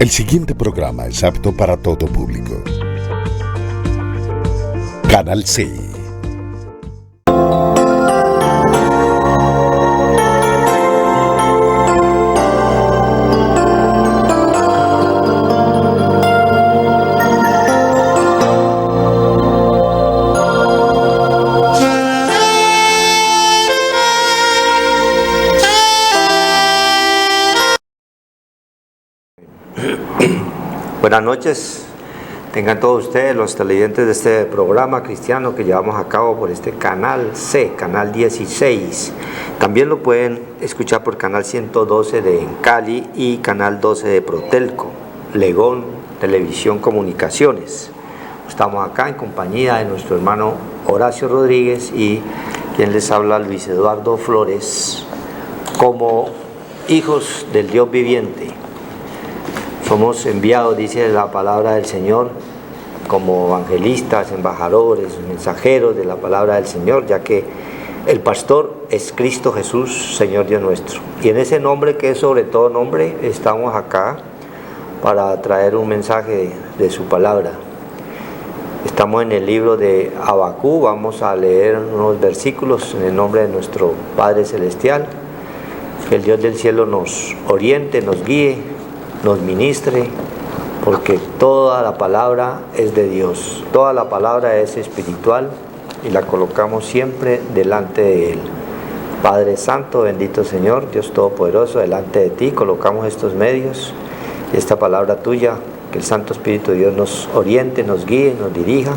El siguiente programa es apto para todo público. Canal C. Buenas noches, tengan todos ustedes los televidentes de este programa cristiano que llevamos a cabo por este canal C, canal 16. También lo pueden escuchar por canal 112 de Cali y canal 12 de Protelco, Legón, Televisión Comunicaciones. Estamos acá en compañía de nuestro hermano Horacio Rodríguez y quien les habla, Luis Eduardo Flores, como hijos del Dios viviente. Somos enviados, dice la palabra del Señor, como evangelistas, embajadores, mensajeros de la palabra del Señor, ya que el pastor es Cristo Jesús, Señor Dios nuestro. Y en ese nombre, que es sobre todo nombre, estamos acá para traer un mensaje de su palabra. Estamos en el libro de Abacú, vamos a leer unos versículos en el nombre de nuestro Padre Celestial. Que el Dios del cielo nos oriente, nos guíe, nos ministre, porque toda la palabra es de Dios, toda la palabra es espiritual y la colocamos siempre delante de Él. Padre Santo, bendito Señor, Dios Todopoderoso, delante de ti colocamos estos medios y esta palabra tuya, que el Santo Espíritu de Dios nos oriente, nos guíe, nos dirija,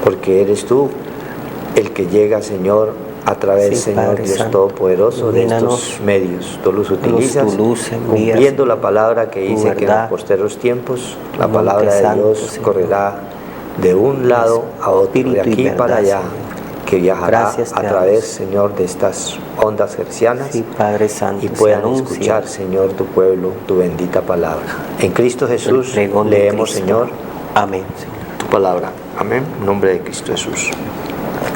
porque eres tú el que llega, Señor, a través, sí, Señor Padre Dios Santo, Todopoderoso, de estos medios. Tú los utilizas, cumpliendo la palabra que dice que en los posteros tiempos la palabra de Dios Santo, correrá de un lado a otro, de aquí para allá, que viajará a través, Señor, de estas ondas hercianas, sí, Padre Santo, y puedan escuchar, Señor, tu pueblo, tu bendita palabra. En Cristo Jesús leemos, Señor, amén, tu palabra. Amén, en nombre de Cristo Jesús.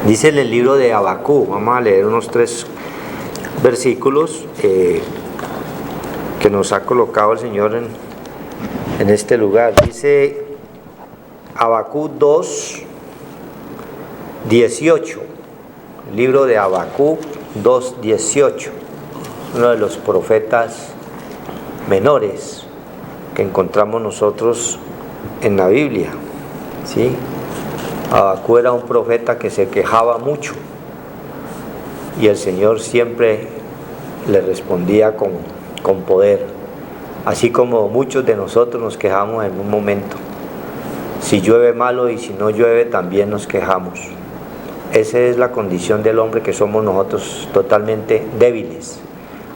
Dice en el libro de Abacú, vamos a leer unos 3 versículos que nos ha colocado el Señor en este lugar. Dice Abacú 2, 18, el libro de Abacú 2, 18, uno de los profetas menores que encontramos nosotros en la Biblia, ¿sí? Abacú era un profeta que se quejaba mucho y el Señor siempre le respondía con poder, así como muchos de nosotros nos quejamos en un momento. Si llueve malo y si no llueve también nos quejamos. Esa es la condición del hombre, que somos nosotros totalmente débiles.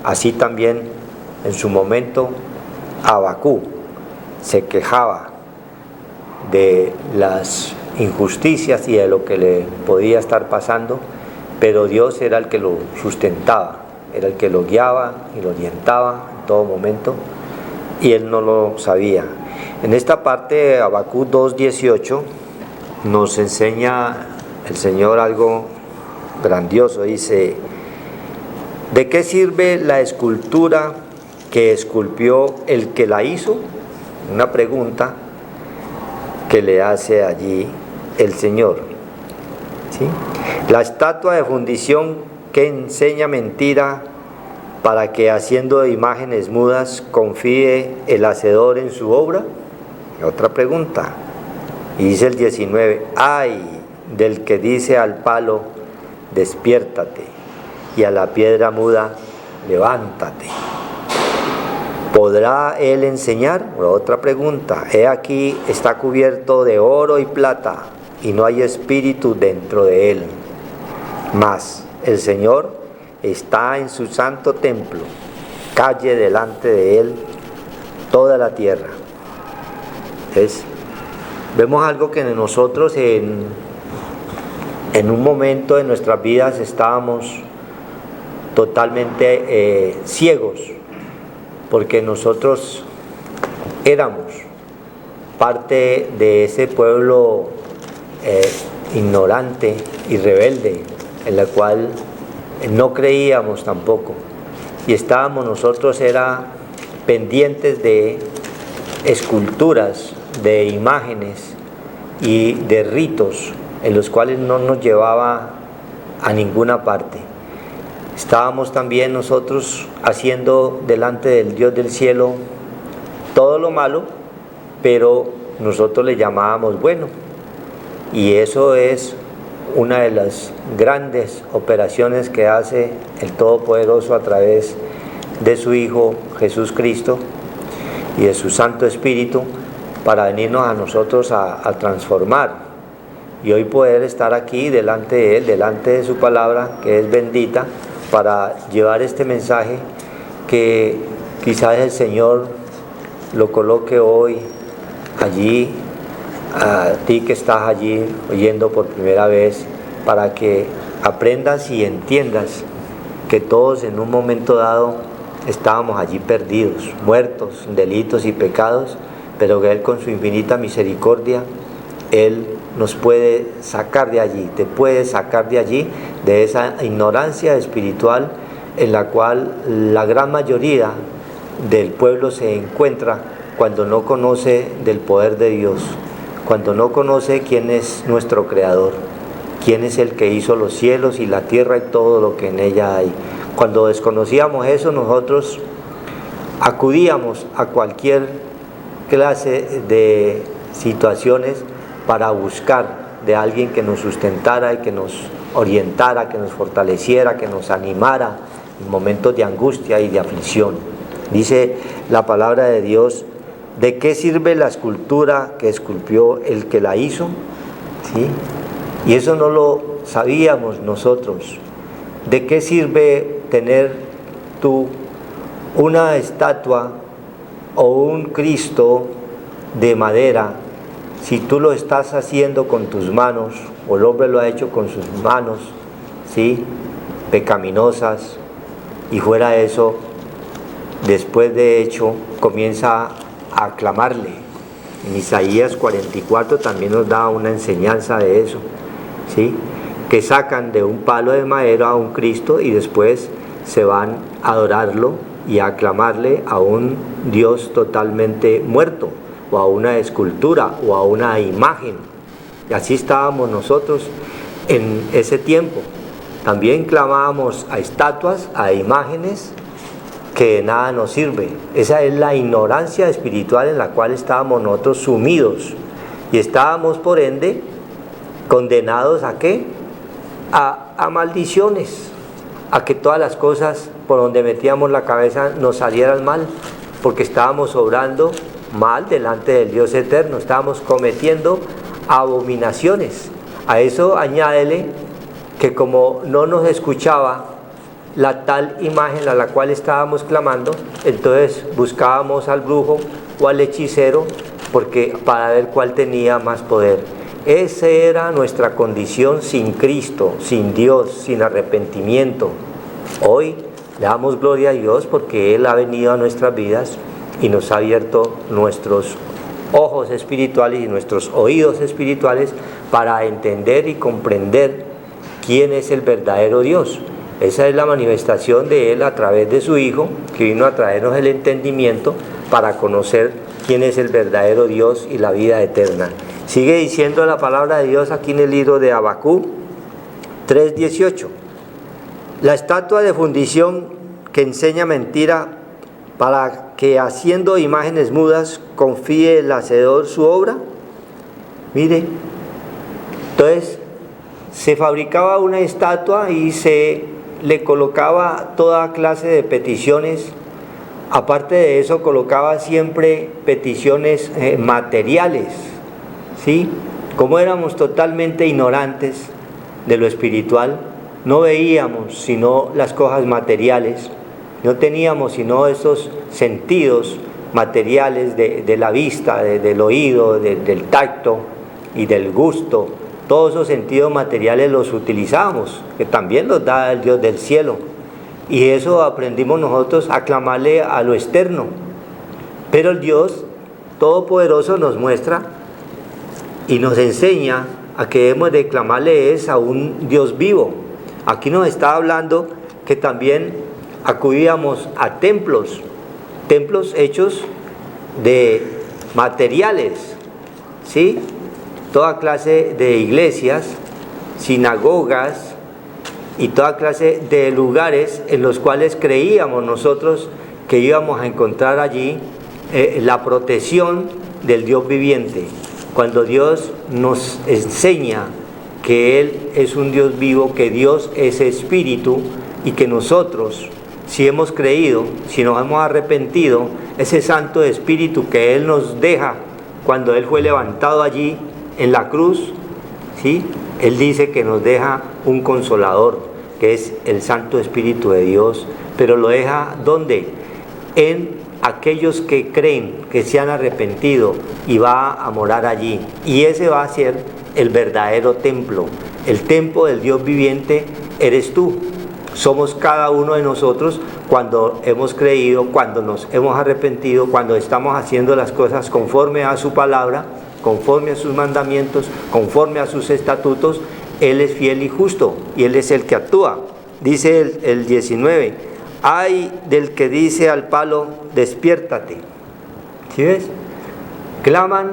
Así también en su momento Abacú se quejaba de las injusticias y de lo que le podía estar pasando, pero Dios era el que lo sustentaba, era el que lo guiaba y lo orientaba en todo momento, y él no lo sabía. En esta parte, Abacú 2:18, nos enseña el Señor algo grandioso. Dice: ¿de qué sirve la escultura que esculpió el que la hizo? Una pregunta que le hace allí el Señor, ¿sí? La estatua de fundición que enseña mentira, para que haciendo imágenes mudas confíe el hacedor en su obra. Otra pregunta, y dice el 19: ay del que dice al palo, despiértate, y a la piedra muda, levántate. ¿Podrá él enseñar? Otra pregunta, he aquí está cubierto de oro y plata, y no hay espíritu dentro de él. Mas el Señor está en su santo templo, calle delante de él toda la tierra. Entonces, vemos algo que nosotros en un momento de nuestras vidas estábamos totalmente ciegos, porque nosotros éramos parte de ese pueblo ignorante y rebelde, en la cual no creíamos tampoco, y estábamos nosotros era pendientes de esculturas, de imágenes y de ritos en los cuales no nos llevaba a ninguna parte. Estábamos también nosotros haciendo delante del Dios del cielo todo lo malo, pero nosotros le llamábamos bueno. Y eso es una de las grandes operaciones que hace el Todopoderoso a través de su Hijo Jesús Cristo y de su Santo Espíritu, para venirnos a nosotros a transformar, y hoy poder estar aquí delante de Él, delante de su palabra, que es bendita, para llevar este mensaje que quizás el Señor lo coloque hoy allí, a ti que estás allí oyendo por primera vez, para que aprendas y entiendas que todos en un momento dado estábamos allí perdidos, muertos en delitos y pecados, pero que Él con su infinita misericordia, Él nos puede sacar de allí, te puede sacar de allí, de esa ignorancia espiritual en la cual la gran mayoría del pueblo se encuentra cuando no conoce del poder de Dios, cuando no conoce quién es nuestro Creador, quién es el que hizo los cielos y la tierra y todo lo que en ella hay. Cuando desconocíamos eso, nosotros acudíamos a cualquier clase de situaciones para buscar de alguien que nos sustentara y que nos orientara, que nos fortaleciera, que nos animara en momentos de angustia y de aflicción. Dice la palabra de Dios: ¿de qué sirve la escultura que esculpió el que la hizo? ¿Sí? Y eso no lo sabíamos nosotros. ¿De qué sirve tener tú una estatua o un Cristo de madera si tú lo estás haciendo con tus manos, o el hombre lo ha hecho con sus manos, ¿sí?, pecaminosas? Y fuera de eso, después de hecho, comienza a aclamarle. En Isaías 44 también nos da una enseñanza de eso, ¿sí?, que sacan de un palo de madera a un Cristo y después se van a adorarlo y a aclamarle a un Dios totalmente muerto, o a una escultura, o a una imagen. Y así estábamos nosotros en ese tiempo. También clamábamos a estatuas, a imágenes que de nada nos sirve. Esa es la ignorancia espiritual en la cual estábamos nosotros sumidos, y estábamos por ende condenados ¿a qué? A maldiciones, a que todas las cosas por donde metíamos la cabeza nos salieran mal, porque estábamos obrando mal delante del Dios eterno, estábamos cometiendo abominaciones. A eso añádele que como no nos escuchaba la tal imagen a la cual estábamos clamando, entonces buscábamos al brujo o al hechicero, porque para ver cuál tenía más poder. Esa era nuestra condición sin Cristo, sin Dios, sin arrepentimiento. Hoy le damos gloria a Dios porque Él ha venido a nuestras vidas y nos ha abierto nuestros ojos espirituales y nuestros oídos espirituales para entender y comprender quién es el verdadero Dios. Esa es la manifestación de Él a través de su Hijo, que vino a traernos el entendimiento para conocer quién es el verdadero Dios y la vida eterna. Sigue diciendo la palabra de Dios aquí en el libro de Habacuc 3:18. La estatua de fundición que enseña mentira, para que haciendo imágenes mudas confíe el hacedor su obra. Mire, entonces se fabricaba una estatua y se le colocaba toda clase de peticiones. Aparte de eso, colocaba siempre peticiones materiales, ¿sí? Como éramos totalmente ignorantes de lo espiritual, no veíamos sino las cosas materiales, no teníamos sino esos sentidos materiales de la vista, del oído, del tacto y del gusto. Todos esos sentidos materiales los utilizamos, que también los da el Dios del cielo. Y eso aprendimos nosotros a clamarle a lo externo. Pero el Dios Todopoderoso nos muestra y nos enseña a que debemos de clamarle es a un Dios vivo. Aquí nos está hablando que también acudíamos a templos hechos de materiales, ¿sí? Toda clase de iglesias, sinagogas y toda clase de lugares en los cuales creíamos nosotros que íbamos a encontrar allí la protección del Dios viviente. Cuando Dios nos enseña que Él es un Dios vivo, que Dios es espíritu y que nosotros, si hemos creído, si nos hemos arrepentido, ese Santo Espíritu que Él nos deja cuando Él fue levantado allí en la cruz, ¿sí? Él dice que nos deja un consolador, que es el Santo Espíritu de Dios, pero lo deja ¿dónde? En aquellos que creen, que se han arrepentido, y va a morar allí. Y ese va a ser el verdadero templo. El templo del Dios viviente eres tú. Somos cada uno de nosotros cuando hemos creído, cuando nos hemos arrepentido, cuando estamos haciendo las cosas conforme a su palabra, conforme a sus mandamientos, conforme a sus estatutos. Él es fiel y justo y Él es el que actúa. Dice el 19, ay del que dice al palo, despiértate. ¿Sí ves? Claman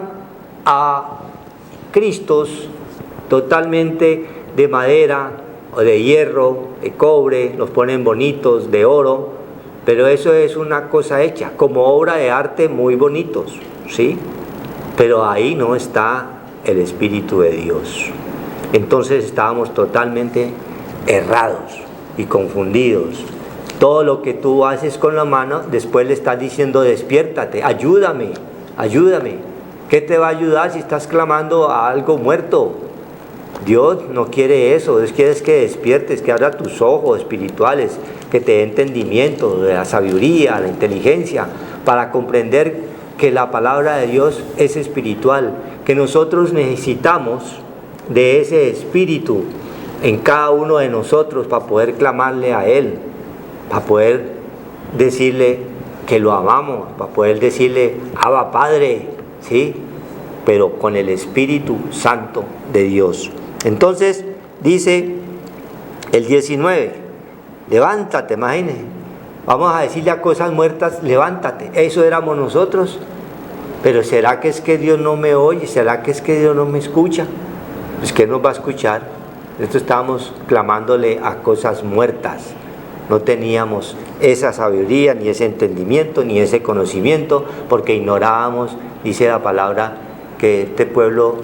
a Cristos totalmente de madera o de hierro, de cobre, los ponen bonitos, de oro, pero eso es una cosa hecha, como obra de arte muy bonitos, ¿sí? Pero ahí no está el Espíritu de Dios. Entonces estábamos totalmente errados y confundidos. Todo lo que tú haces con la mano, después le estás diciendo, despiértate, ayúdame, ayúdame. ¿Qué te va a ayudar si estás clamando a algo muerto? Dios no quiere eso, Dios quiere que despiertes, que abra tus ojos espirituales, que te dé entendimiento, de la sabiduría, la inteligencia, para comprender que la palabra de Dios es espiritual, que nosotros necesitamos de ese espíritu en cada uno de nosotros para poder clamarle a Él, para poder decirle que lo amamos, para poder decirle, Abba Padre, ¿sí? Pero con el Espíritu Santo de Dios. Entonces dice el 19, levántate, imagínense, vamos a decirle a cosas muertas, levántate. Eso éramos nosotros. Pero ¿será que es que Dios no me oye? ¿Será que es que Dios no me escucha? Pues ¿qué nos va a escuchar? Nosotros estábamos clamándole a cosas muertas. No teníamos esa sabiduría, ni ese entendimiento, ni ese conocimiento, porque ignorábamos, dice la palabra, que este pueblo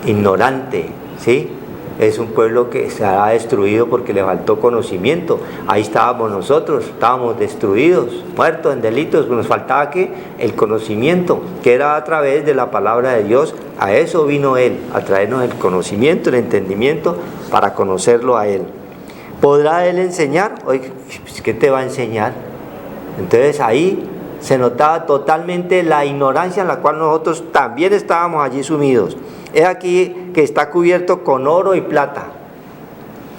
ignorante, ¿sí? Es un pueblo que será destruido porque le faltó conocimiento. Ahí estábamos nosotros, estábamos destruidos, muertos en delitos. Nos faltaba ¿qué? El conocimiento, que era a través de la palabra de Dios. A eso vino Él, a traernos el conocimiento, el entendimiento, para conocerlo a Él. ¿Podrá Él enseñar? Oye, ¿qué te va a enseñar? Entonces ahí se notaba totalmente la ignorancia en la cual nosotros también estábamos allí sumidos. Es aquí que está cubierto con oro y plata.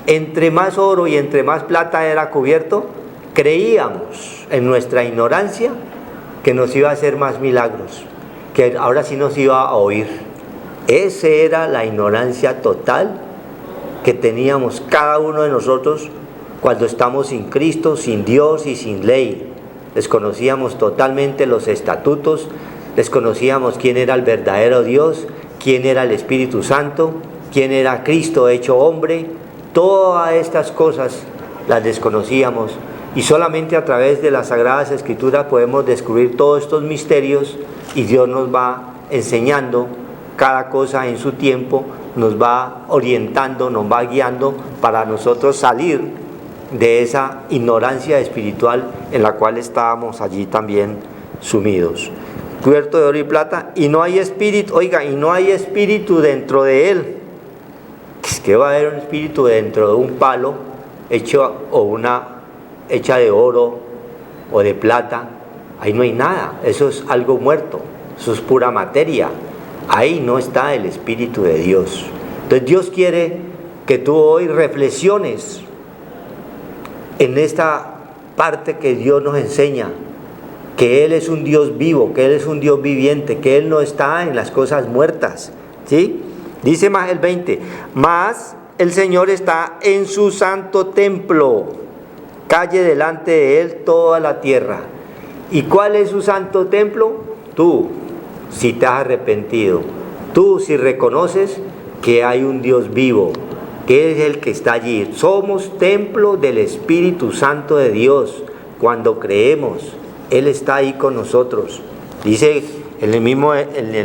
Entre más oro y entre más plata era cubierto, creíamos en nuestra ignorancia que nos iba a hacer más milagros, que ahora sí nos iba a oír. Esa era la ignorancia total que teníamos cada uno de nosotros cuando estamos sin Cristo, sin Dios y sin ley. Desconocíamos totalmente los estatutos, desconocíamos quién era el verdadero Dios, quién era el Espíritu Santo, quién era Cristo hecho hombre. Todas estas cosas las desconocíamos y solamente a través de las Sagradas Escrituras podemos descubrir todos estos misterios y Dios nos va enseñando cada cosa en su tiempo, nos va orientando, nos va guiando para nosotros salir de esa ignorancia espiritual en la cual estábamos allí también sumidos. Cubierto de oro y plata, y no hay espíritu, oiga, y no hay espíritu dentro de él. Es que va a haber un espíritu dentro de un palo hecho o una hecha de oro o de plata. Ahí no hay nada, eso es algo muerto, eso es pura materia. Ahí no está el Espíritu de Dios. Entonces Dios quiere que tú hoy reflexiones en esta parte que Dios nos enseña, que Él es un Dios vivo, que Él es un Dios viviente, que Él no está en las cosas muertas, ¿sí? Dice más el 20, mas el Señor está en su santo templo, calle delante de Él toda la tierra. ¿Y cuál es su santo templo? Tú, si te has arrepentido. Tú si reconoces que hay un Dios vivo, que es el que está allí. Somos templo del Espíritu Santo de Dios. Cuando creemos, Él está ahí con nosotros. Dice en el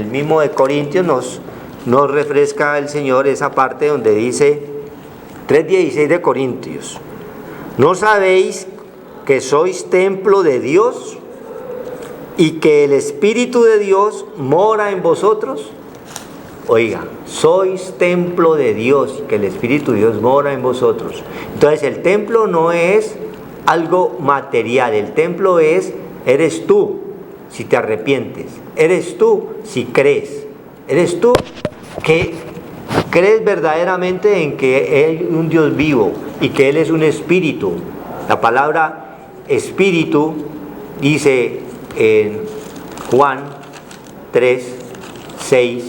mismo de Corintios nos refresca el Señor esa parte donde dice 3:16 de Corintios: ¿no sabéis que sois templo de Dios y que el Espíritu de Dios mora en vosotros? Oiga, sois templo de Dios, que el Espíritu de Dios mora en vosotros. Entonces el templo no es algo material, el templo eres tú si te arrepientes, eres tú si crees, eres tú que crees verdaderamente en que hay un Dios vivo y que Él es un espíritu. La palabra espíritu dice en Juan 3:6,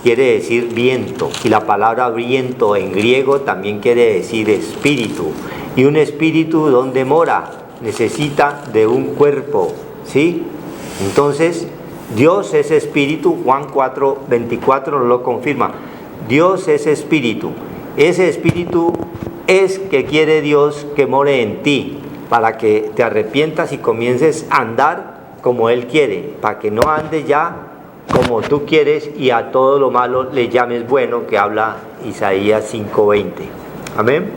quiere decir viento, y la palabra viento en griego también quiere decir espíritu. Y un espíritu, ¿dónde mora? Necesita de un cuerpo, ¿sí? Entonces, Dios es espíritu. Juan 4:24 nos lo confirma. Dios es espíritu. Ese espíritu es que quiere Dios que more en ti, para que te arrepientas y comiences a andar como Él quiere, para que no andes ya como tú quieres y a todo lo malo le llames bueno, que habla Isaías 5:20. Amén.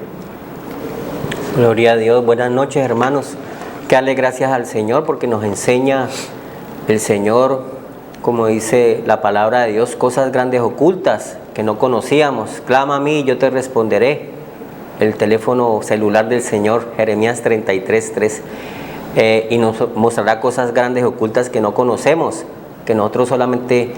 Gloria a Dios. Buenas noches, hermanos. Que darle gracias al Señor porque nos enseña el Señor, como dice la palabra de Dios, cosas grandes ocultas que no conocíamos. Clama a mí y yo te responderé. El teléfono celular del Señor, Jeremías 33:3, y nos mostrará cosas grandes ocultas que no conocemos, que nosotros solamente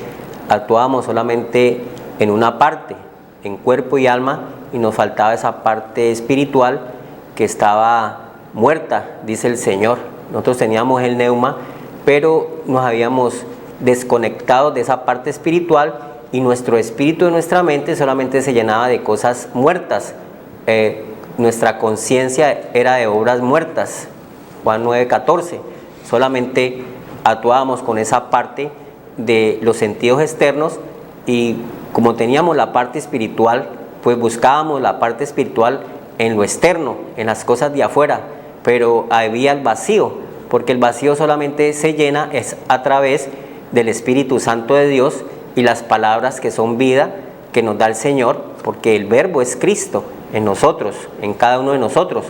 actuábamos solamente en una parte, en cuerpo y alma, y nos faltaba esa parte espiritual que estaba muerta, dice el Señor. Nosotros teníamos el neuma, pero nos habíamos desconectado de esa parte espiritual y nuestro espíritu y nuestra mente solamente se llenaba de cosas muertas. Nuestra conciencia era de obras muertas, Juan 9:14. Solamente actuábamos con esa parte de los sentidos externos, y como teníamos la parte espiritual, pues buscábamos la parte espiritual en lo externo, en las cosas de afuera, pero había el vacío, porque el vacío solamente se llena es a través del Espíritu Santo de Dios y las palabras que son vida que nos da el Señor, porque el Verbo es Cristo en nosotros, en cada uno de nosotros.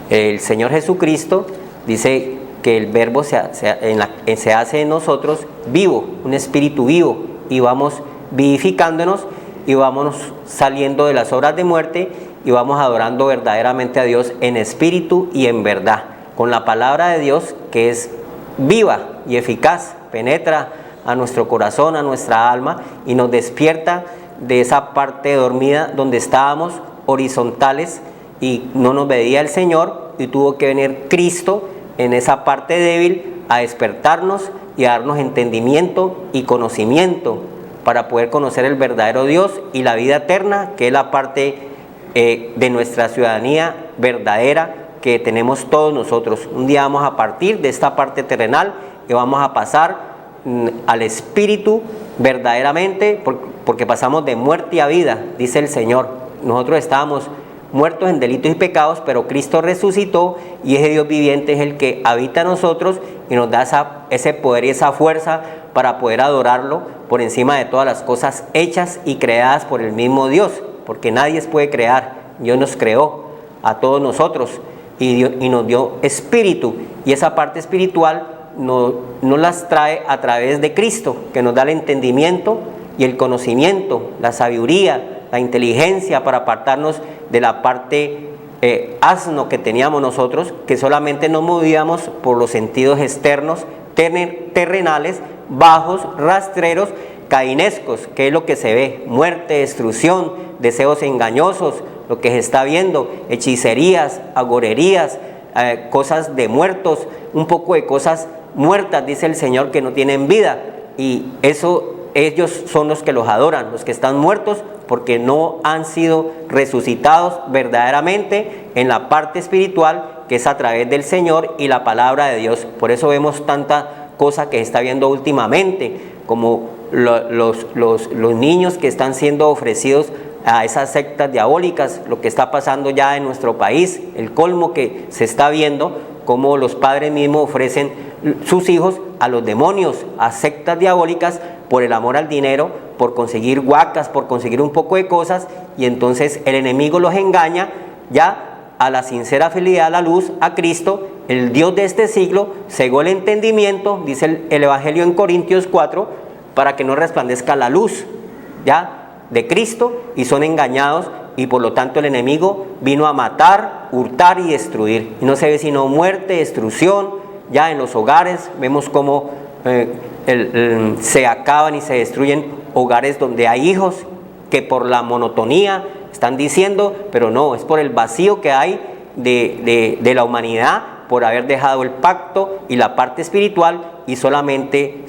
El Señor Jesucristo dice que el Verbo se hace en nosotros vivo, un espíritu vivo, y vamos vivificándonos y vamos saliendo de las obras de muerte y vamos adorando verdaderamente a Dios en espíritu y en verdad, con la palabra de Dios que es viva y eficaz, penetra a nuestro corazón, a nuestra alma, y nos despierta de esa parte dormida donde estábamos horizontales y no nos veía el Señor, y tuvo que venir Cristo en esa parte débil a despertarnos y a darnos entendimiento y conocimiento para poder conocer el verdadero Dios y la vida eterna, que es la parte de nuestra ciudadanía verdadera que tenemos todos nosotros. Un día vamos a partir de esta parte terrenal y vamos a pasar al espíritu verdaderamente, porque pasamos de muerte a vida, dice el Señor. Nosotros estábamos muertos en delitos y pecados, pero Cristo resucitó, y ese Dios viviente es el que habita en nosotros y nos da ese poder y esa fuerza para poder adorarlo por encima de todas las cosas hechas y creadas por el mismo Dios, porque nadie puede crear. Dios nos creó a todos nosotros y nos dio espíritu, y esa parte espiritual nos las trae a través de Cristo, que nos da el entendimiento y el conocimiento, la sabiduría, la inteligencia para apartarnos de la parte asno que teníamos nosotros, que solamente nos movíamos por los sentidos externos, terrenales, bajos, rastreros, cainescos, que es lo que se ve: muerte, destrucción, deseos engañosos, lo que se está viendo, hechicerías, agorerías, cosas de muertos, un poco de cosas muertas, dice el Señor, que no tienen vida, y eso ellos son los que los adoran, los que están muertos, porque no han sido resucitados verdaderamente en la parte espiritual, que es a través del Señor y la palabra de Dios. Por eso vemos tanta cosa que está viendo últimamente, como los niños que están siendo ofrecidos a esas sectas diabólicas, lo que está pasando ya en nuestro país, el colmo que se está viendo, como los padres mismos ofrecen sus hijos a los demonios, a sectas diabólicas, por el amor al dinero, por conseguir guacas, por conseguir un poco de cosas, y entonces el enemigo los engaña ya a la sincera fidelidad, a la luz, a Cristo. El Dios de este siglo cegó el entendimiento, dice el Evangelio en Corintios 4, para que no resplandezca la luz ya de Cristo, y son engañados, y por lo tanto el enemigo vino a matar, hurtar y destruir, y no se ve sino muerte, destrucción. Ya en los hogares vemos cómo se acaban y se destruyen hogares donde hay hijos que por la monotonía están diciendo, pero no, es por el vacío que hay de la humanidad, por haber dejado el pacto y la parte espiritual, y solamente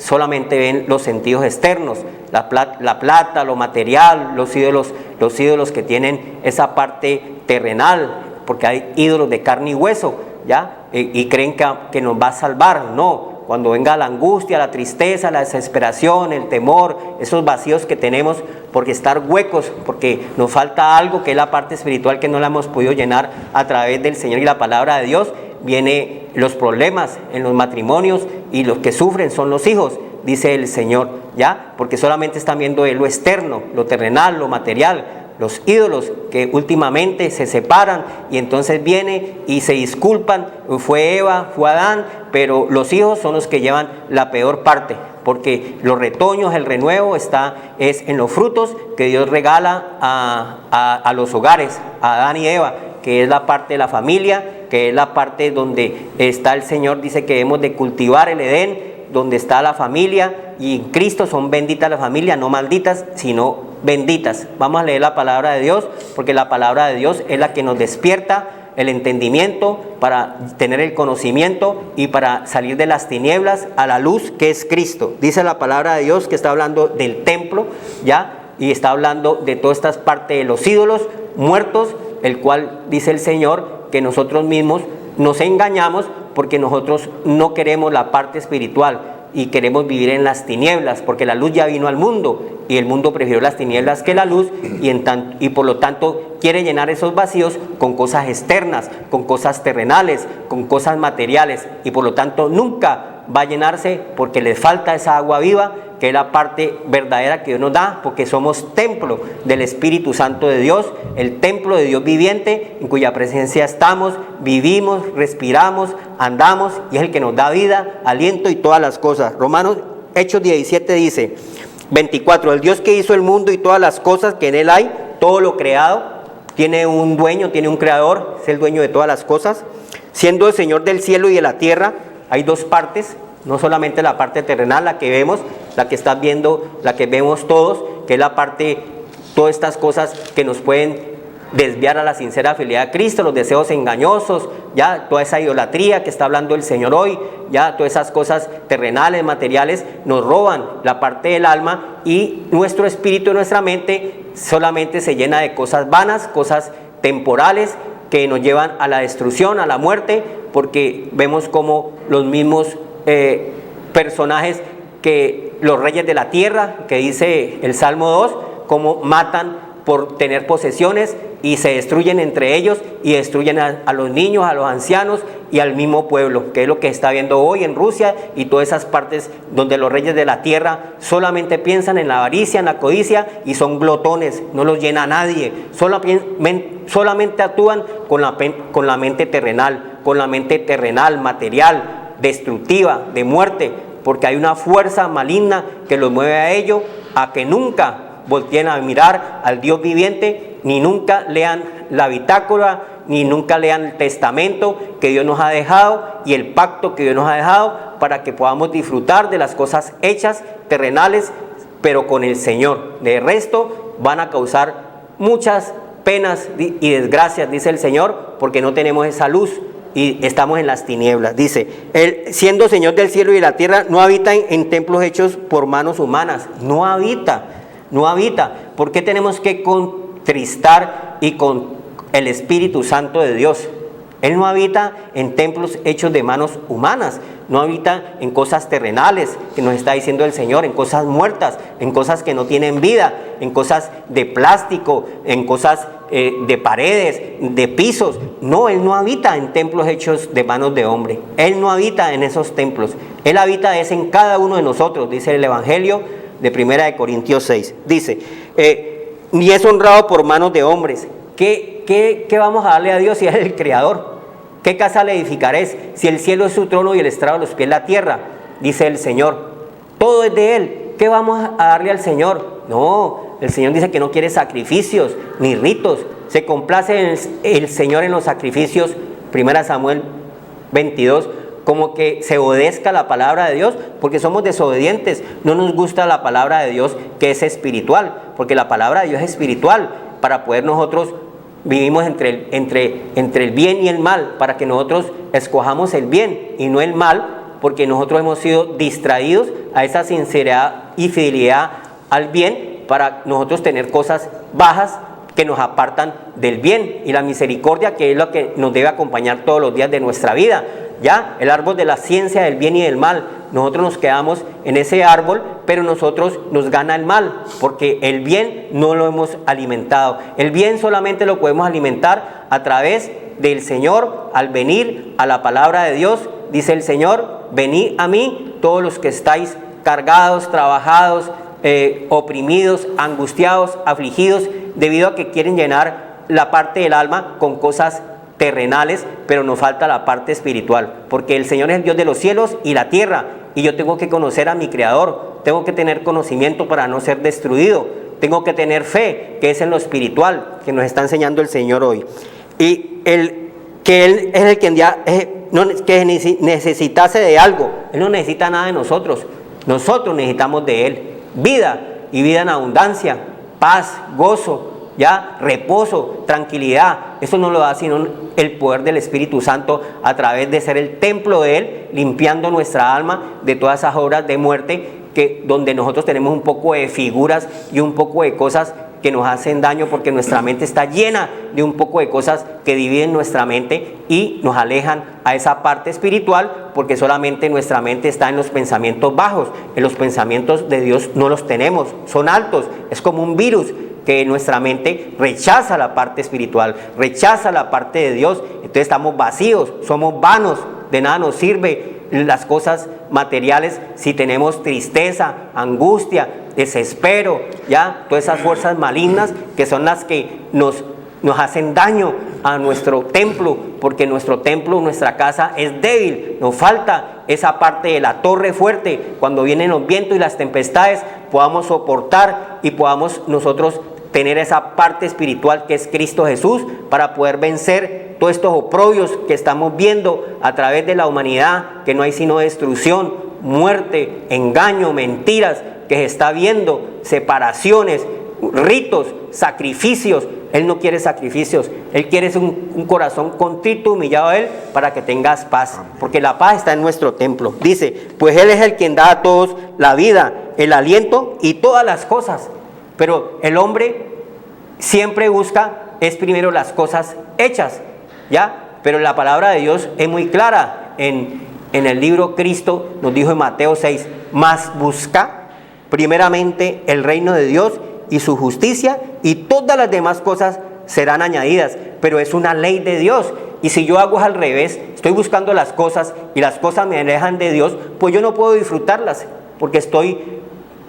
ven los sentidos externos, la plata, lo material, los ídolos que tienen esa parte terrenal, porque hay ídolos de carne y hueso, ¿ya? Y creen que nos va a salvar. No, cuando venga la angustia, la tristeza, la desesperación, el temor, esos vacíos que tenemos porque estar huecos, porque nos falta algo que es la parte espiritual que no la hemos podido llenar a través del Señor y la palabra de Dios, vienen los problemas en los matrimonios, y los que sufren son los hijos, dice el Señor, ¿ya? Porque solamente están viendo lo externo, lo terrenal, lo material, los ídolos que últimamente se separan, y entonces viene y se disculpan, fue Eva, fue Adán, pero los hijos son los que llevan la peor parte, porque los retoños, el renuevo es en los frutos que Dios regala a los hogares, a Adán y Eva, que es la parte de la familia, que es la parte donde está el Señor, dice que debemos de cultivar el Edén, donde está la familia, y en Cristo son benditas las familias, no malditas, sino benditas. Vamos a leer la palabra de Dios, porque la palabra de Dios es la que nos despierta el entendimiento para tener el conocimiento y para salir de las tinieblas a la luz que es Cristo. Dice la palabra de Dios que está hablando del templo, ¿ya? Y está hablando de todas estas partes de los ídolos muertos, el cual dice el Señor que nosotros mismos nos engañamos porque nosotros no queremos la parte espiritual y queremos vivir en las tinieblas, porque la luz ya vino al mundo y el mundo prefirió las tinieblas que la luz, y por lo tanto quiere llenar esos vacíos con cosas externas, con cosas terrenales, con cosas materiales, y por lo tanto nunca va a llenarse porque le falta esa agua viva, que es la parte verdadera que Dios nos da, porque somos templo del Espíritu Santo de Dios, el templo de Dios viviente, en cuya presencia estamos, vivimos, respiramos, andamos, y es el que nos da vida, aliento y todas las cosas. Hechos 17 dice, 24, el Dios que hizo el mundo y todas las cosas que en él hay, todo lo creado, tiene un dueño, tiene un creador, es el dueño de todas las cosas, siendo el Señor del cielo y de la tierra. Hay dos partes, no solamente la parte terrenal, la que vemos, la que estás viendo, la que vemos todos, que es la parte, todas estas cosas que nos pueden desviar a la sincera fidelidad a Cristo, los deseos engañosos, ya toda esa idolatría que está hablando el Señor hoy, ya todas esas cosas terrenales, materiales, nos roban la parte del alma, y nuestro espíritu y nuestra mente solamente se llena de cosas vanas, cosas temporales que nos llevan a la destrucción, a la muerte, porque vemos como los mismos personajes que los reyes de la tierra, que dice el Salmo 2, como matan por tener posesiones y se destruyen entre ellos, y destruyen a los niños, a los ancianos y al mismo pueblo, que es lo que está viendo hoy en Rusia y todas esas partes donde los reyes de la tierra solamente piensan en la avaricia, en la codicia, y son glotones, no los llena nadie, solamente actúan con la mente terrenal, material, destructiva, de muerte, porque hay una fuerza maligna que los mueve a ello, a que nunca volteen a mirar al Dios viviente, ni nunca lean la bitácora, ni nunca lean el testamento que Dios nos ha dejado y el pacto que Dios nos ha dejado, para que podamos disfrutar de las cosas hechas terrenales, pero con el Señor. De resto van a causar muchas penas y desgracias, dice el Señor, porque no tenemos esa luz y estamos en las tinieblas. Dice, Él, siendo Señor del cielo y de la tierra, no habita en templos hechos por manos humanas. No habita. ¿Por qué tenemos que contristar y con el Espíritu Santo de Dios? Él no habita en templos hechos de manos humanas, no habita en cosas terrenales, que nos está diciendo el Señor, en cosas muertas, en cosas que no tienen vida, en cosas de plástico, en cosas de paredes, de pisos. No, Él no habita en templos hechos de manos de hombre. Él no habita en esos templos. Él habita es en cada uno de nosotros, dice el Evangelio de 1 Corintios 6. Dice, ni es honrado por manos de hombres. ¿Qué vamos a darle a Dios si es el Creador? ¿Qué casa le edificaréis si el cielo es su trono y el estrado de los pies la tierra? Dice el Señor. Todo es de Él. ¿Qué vamos a darle al Señor? No, el Señor dice que no quiere sacrificios ni ritos. Se complace el Señor en los sacrificios. 1 Samuel 22. Como que se obedezca la palabra de Dios, porque somos desobedientes. No nos gusta la palabra de Dios, que es espiritual, porque la palabra de Dios es espiritual. Para poder nosotros vivimos entre el bien y el mal, para que nosotros escojamos el bien y no el mal, porque nosotros hemos sido distraídos a esa sinceridad y fidelidad al bien, para nosotros tener cosas bajas que nos apartan del bien, y la misericordia, que es lo que nos debe acompañar todos los días de nuestra vida. Ya, el árbol de la ciencia del bien y del mal, nosotros nos quedamos en ese árbol, pero nosotros nos gana el mal, porque el bien no lo hemos alimentado. El bien solamente lo podemos alimentar a través del Señor, al venir a la palabra de Dios. Dice el Señor, venid a mí todos los que estáis cargados, trabajados, oprimidos, angustiados, afligidos, debido a que quieren llenar la parte del alma con cosas terrenales, pero nos falta la parte espiritual, porque el Señor es el Dios de los cielos y la tierra, y yo tengo que conocer a mi Creador, tengo que tener conocimiento para no ser destruido, tengo que tener fe, que es en lo espiritual, que nos está enseñando el Señor hoy. Y que Él es el que que necesitase de algo. Él no necesita nada de nosotros necesitamos de Él, vida, y vida en abundancia, paz, gozo, ya, reposo, tranquilidad. Eso no lo da sino el poder del Espíritu Santo, a través de ser el templo de Él, limpiando nuestra alma de todas esas obras de muerte, donde nosotros tenemos un poco de figuras y un poco de cosas que nos hacen daño, porque nuestra mente está llena de un poco de cosas que dividen nuestra mente y nos alejan a esa parte espiritual, porque solamente nuestra mente está en los pensamientos bajos. En los pensamientos de Dios no los tenemos, son altos, es como un virus, que nuestra mente rechaza la parte espiritual, rechaza la parte de Dios. Entonces estamos vacíos, somos vanos, de nada nos sirve las cosas materiales si tenemos tristeza, angustia, desespero, ya, todas esas fuerzas malignas que son las que nos hacen daño a nuestro templo, porque nuestro templo, nuestra casa es débil. Nos falta esa parte de la torre fuerte, cuando vienen los vientos y las tempestades, podamos soportar y podamos nosotros tener esa parte espiritual que es Cristo Jesús, para poder vencer todos estos oprobios que estamos viendo a través de la humanidad, que no hay sino destrucción, muerte, engaño, mentiras, que se está viendo, separaciones, ritos, sacrificios. Él no quiere sacrificios, Él quiere un corazón contrito, humillado a Él, para que tengas paz, porque la paz está en nuestro templo. Dice, pues Él es el quien da a todos la vida, el aliento y todas las cosas. Pero el hombre siempre busca, es primero las cosas hechas, ¿ya? Pero la palabra de Dios es muy clara. En el libro, Cristo nos dijo en Mateo 6, mas busca primeramente el reino de Dios y su justicia, y todas las demás cosas serán añadidas. Pero es una ley de Dios, y si yo hago al revés, estoy buscando las cosas y las cosas me alejan de Dios, pues yo no puedo disfrutarlas, porque estoy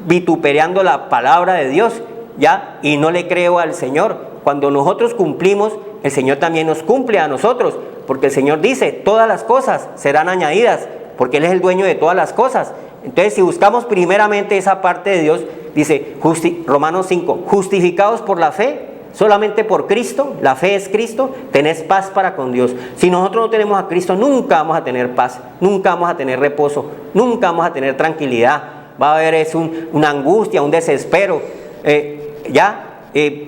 vituperando la palabra de Dios, ¿ya? Y no le creo al Señor. Cuando nosotros cumplimos, el Señor también nos cumple a nosotros, porque el Señor dice, todas las cosas serán añadidas, porque Él es el dueño de todas las cosas. Entonces, si buscamos primeramente esa parte de Dios, dice Romanos 5, justificados por la fe, solamente por Cristo, la fe es Cristo, tenés paz para con Dios. Si nosotros no tenemos a Cristo, nunca vamos a tener paz, nunca vamos a tener reposo, nunca vamos a tener tranquilidad. Va a haber una angustia, un desespero,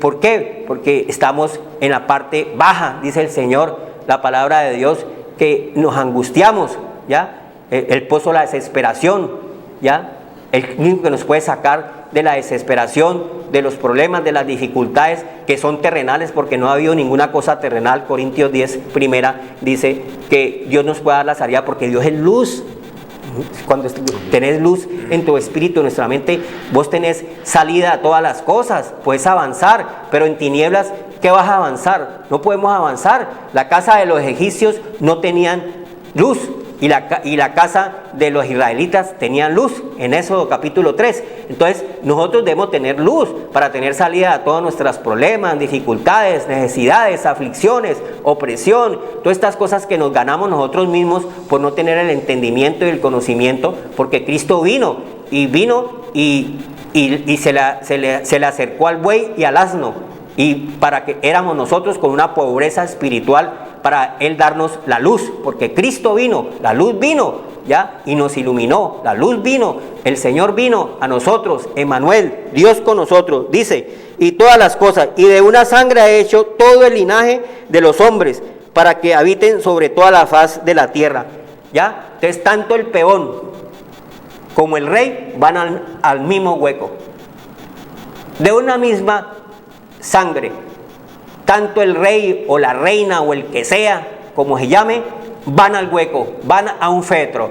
¿por qué? Porque estamos en la parte baja, dice el Señor, la palabra de Dios, que nos angustiamos, ¿ya? El pozo de la desesperación, ¿ya? El único que nos puede sacar de la desesperación, de los problemas, de las dificultades que son terrenales, porque no ha habido ninguna cosa terrenal. Corintios 10, primera, dice que Dios nos puede dar la salida, porque Dios es luz, Cuando tenés luz en tu espíritu, en nuestra mente, vos tenés salida a todas las cosas, puedes avanzar, pero en tinieblas, ¿qué vas a avanzar? No podemos avanzar. La casa de los egipcios no tenían luz, y la casa de los israelitas tenían luz, en Éxodo capítulo 3. Entonces nosotros debemos tener luz para tener salida a todos nuestros problemas, dificultades, necesidades, aflicciones, opresión, todas estas cosas que nos ganamos nosotros mismos por no tener el entendimiento y el conocimiento, porque Cristo vino y se le acercó al buey y al asno, y para que éramos nosotros con una pobreza espiritual, para Él darnos la luz, porque Cristo vino, la luz vino, ¿ya? Y nos iluminó, la luz vino, el Señor vino a nosotros, Emmanuel, Dios con nosotros, dice, y todas las cosas, y de una sangre ha hecho todo el linaje de los hombres, para que habiten sobre toda la faz de la tierra, ¿ya? Entonces tanto el peón como el rey van al mismo hueco, de una misma sangre. Tanto el rey o la reina o el que sea, como se llame, van al hueco, van a un fetro,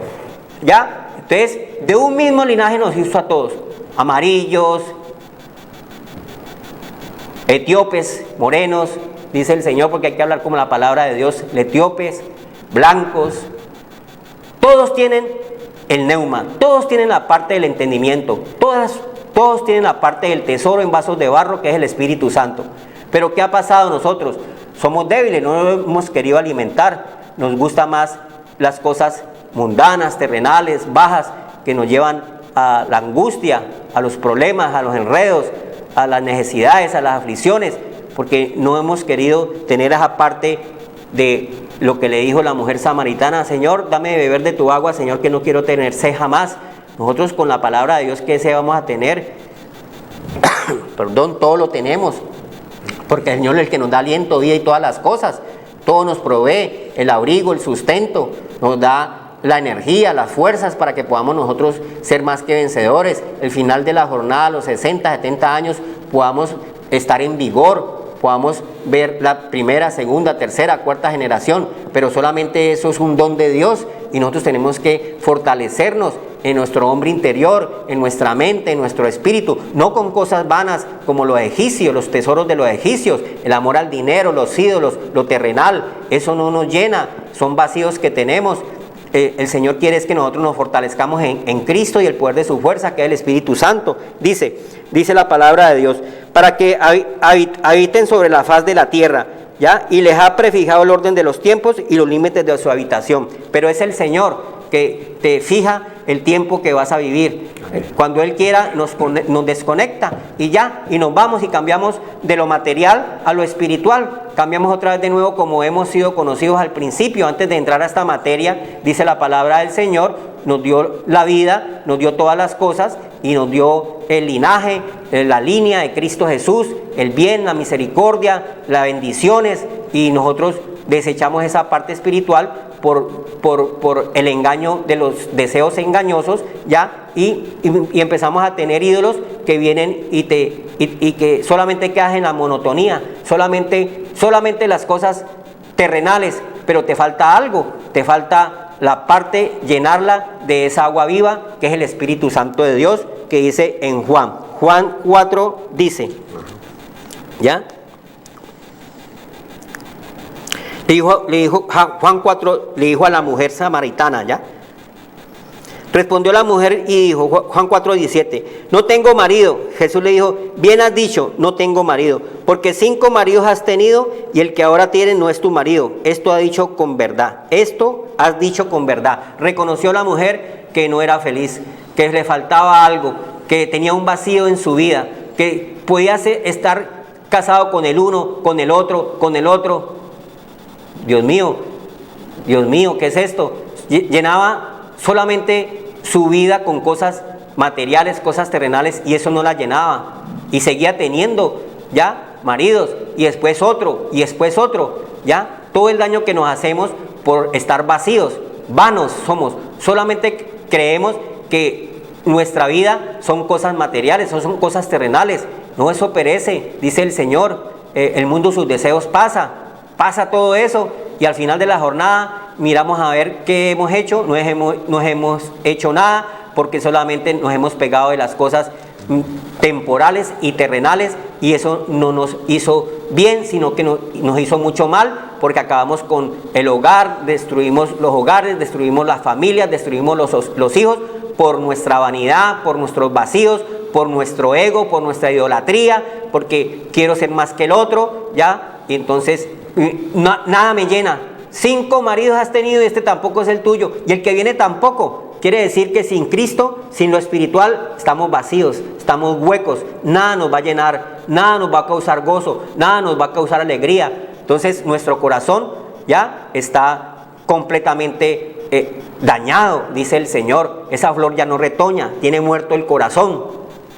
¿ya? Entonces, de un mismo linaje nos hizo a todos, amarillos, etíopes, morenos, dice el Señor, porque hay que hablar como la palabra de Dios, etíopes, blancos, todos tienen el neuma, todos tienen la parte del entendimiento, todos tienen la parte del tesoro en vasos de barro, que es el Espíritu Santo. Pero ¿qué ha pasado nosotros? Somos débiles, no lo hemos querido alimentar, nos gustan más las cosas mundanas, terrenales, bajas, que nos llevan a la angustia, a los problemas, a los enredos, a las necesidades, a las aflicciones, porque no hemos querido tener esa parte de lo que le dijo la mujer samaritana: Señor, dame de beber de tu agua, Señor, que no quiero tener sed jamás. Nosotros con la palabra de Dios, ¿qué sed vamos a tener? Perdón, todo lo tenemos. Porque el Señor es el que nos da aliento, vida y todas las cosas. Todo nos provee, el abrigo, el sustento, nos da la energía, las fuerzas para que podamos nosotros ser más que vencedores. El final de la jornada, a los 60, 70 años, podamos estar en vigor, podamos ver la primera, segunda, tercera, cuarta generación. Pero solamente eso es un don de Dios, y nosotros tenemos que fortalecernos en nuestro hombre interior, en nuestra mente, en nuestro espíritu, no con cosas vanas como los egipcios, los tesoros de los egipcios, el amor al dinero, los ídolos, lo terrenal. Eso no nos llena, son vacíos que tenemos. El Señor quiere es que nosotros nos fortalezcamos en Cristo y el poder de su fuerza, que es el Espíritu Santo. Dice la palabra de Dios, para que habiten sobre la faz de la tierra, ¿ya? Y les ha prefijado el orden de los tiempos y los límites de su habitación. Pero es el Señor que te fija el tiempo que vas a vivir. Cuando Él quiera nos desconecta y ya, y nos vamos y cambiamos de lo material a lo espiritual. Cambiamos otra vez de nuevo como hemos sido conocidos al principio. Antes de entrar a esta materia, dice la palabra del Señor, nos dio la vida, nos dio todas las cosas y nos dio el linaje, la línea de Cristo Jesús, el bien, la misericordia, las bendiciones, y nosotros desechamos esa parte espiritual por el engaño de los deseos engañosos, ¿ya? Y empezamos a tener ídolos que vienen y que solamente quedas en la monotonía, solamente las cosas terrenales, pero te falta algo, te falta la parte, llenarla de esa agua viva, que es el Espíritu Santo de Dios, que dice en Juan 4, dice, ¿ya? Juan 4 le dijo a la mujer samaritana, ¿ya? Respondió la mujer y dijo, Juan 4:17, no tengo marido. Jesús le dijo, bien has dicho, no tengo marido, porque 5 maridos has tenido y el que ahora tienes no es tu marido. Esto has dicho con verdad. Reconoció la mujer que no era feliz, que le faltaba algo, que tenía un vacío en su vida, que podía estar casado con el uno, con el otro. Dios mío, ¿qué es esto? Llenaba solamente su vida con cosas materiales, cosas terrenales, y eso no la llenaba. Y seguía teniendo, ¿ya? Maridos, y después otro, ¿ya? Todo el daño que nos hacemos por estar vacíos, vanos somos. Solamente creemos que nuestra vida son cosas materiales, son cosas terrenales. No, eso perece, dice el Señor. El mundo, sus deseos pasa todo eso, y al final de la jornada miramos a ver qué hemos hecho, no hemos hecho nada, porque solamente nos hemos pegado de las cosas temporales y terrenales, y eso no nos hizo bien, sino que nos hizo mucho mal, porque acabamos con el hogar, destruimos los hogares, destruimos las familias, destruimos los hijos, por nuestra vanidad, por nuestros vacíos, por nuestro ego, por nuestra idolatría, porque quiero ser más que el otro, ¿ya? Y entonces nada me llena. 5 maridos has tenido y este tampoco es el tuyo, y el que viene tampoco. Quiere decir que sin Cristo, sin lo espiritual, estamos vacíos, estamos huecos, nada nos va a llenar, nada nos va a causar gozo, nada nos va a causar alegría. Entonces nuestro corazón ya está completamente dañado, dice el Señor. Esa flor ya no retoña, tiene muerto el corazón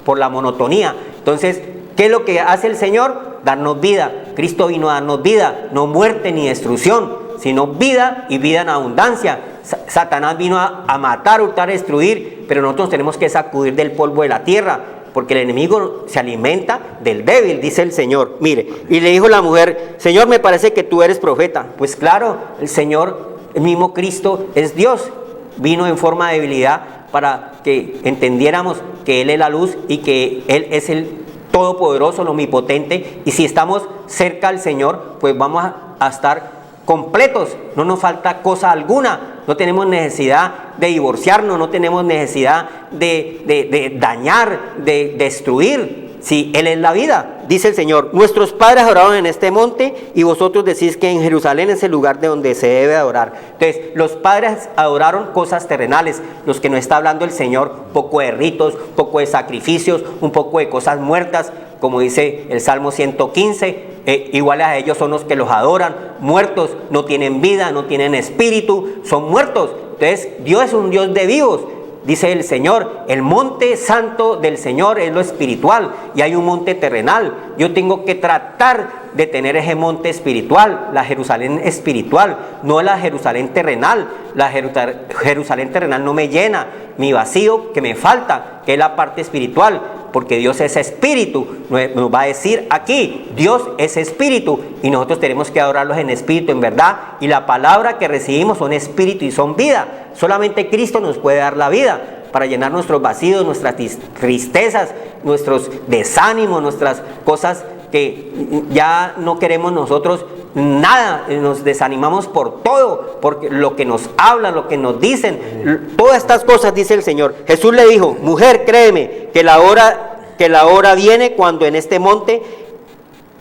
por la monotonía. Entonces, ¿qué es lo que hace el Señor? Darnos vida. Cristo vino a darnos vida, no muerte ni destrucción, sino vida y vida en abundancia. Satanás vino a matar, hurtar, destruir, pero nosotros tenemos que sacudir del polvo de la tierra, porque el enemigo se alimenta del débil, dice el Señor. Mire, y le dijo la mujer: Señor, me parece que tú eres profeta. Pues claro, el Señor, el mismo Cristo, es Dios. Vino en forma de debilidad para que entendiéramos que Él es la luz y que Él es el todopoderoso, el omnipotente, y si estamos cerca al Señor, pues vamos a estar completos, no nos falta cosa alguna, no tenemos necesidad de divorciarnos, no tenemos necesidad de dañar, de destruir, si Él es la vida. Dice el Señor: nuestros padres adoraron en este monte y vosotros decís que en Jerusalén es el lugar de donde se debe adorar. Entonces, los padres adoraron cosas terrenales, los que nos está hablando el Señor, poco de ritos, poco de sacrificios, un poco de cosas muertas, como dice el Salmo 115, iguales a ellos son los que los adoran, muertos, no tienen vida, no tienen espíritu, son muertos. Entonces, Dios es un Dios de vivos. Dice el Señor, el monte santo del Señor es lo espiritual y hay un monte terrenal. Yo tengo que tratar de tener ese monte espiritual, la Jerusalén espiritual, no la Jerusalén terrenal. La Jerusalén terrenal no me llena, mi vacío que me falta, que es la parte espiritual, porque Dios es espíritu. Nos va a decir aquí, Dios es espíritu y nosotros tenemos que adorarlos en espíritu, en verdad, y la palabra que recibimos son espíritu y son vida. Solamente Cristo nos puede dar la vida para llenar nuestros vacíos, nuestras tristezas, nuestros desánimos, nuestras cosas que ya no queremos nosotros nada, nos desanimamos por todo, porque lo que nos hablan, lo que nos dicen, todas estas cosas, dice el Señor. Jesús le dijo: mujer, créeme que la hora viene cuando en este monte,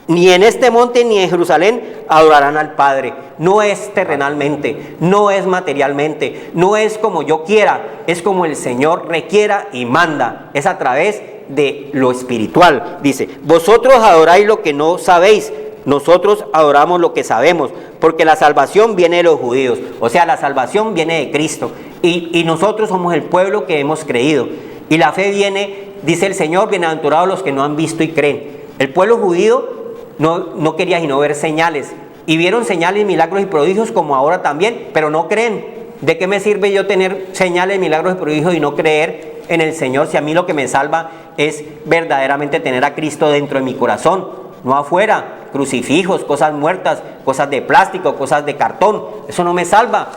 ni en Jerusalén, adorarán al Padre. No es terrenalmente, no es materialmente, no es como yo quiera, es como el Señor requiera y manda. Es a través de lo espiritual. Dice: vosotros adoráis lo que no sabéis, nosotros adoramos lo que sabemos, porque la salvación viene de los judíos. O sea, la salvación viene de Cristo, y nosotros somos el pueblo que hemos creído, y la fe viene, dice el Señor: bienaventurados los que no han visto y creen. El pueblo judío no quería sino ver señales, y vieron señales, milagros y prodigios como ahora también, pero no creen. ¿De qué me sirve yo tener señales, milagros y prodigios y no creer en el Señor, si a mí lo que me salva es verdaderamente tener a Cristo dentro de mi corazón, no afuera? Crucifijos, cosas muertas, cosas de plástico, cosas de cartón, eso no me salva.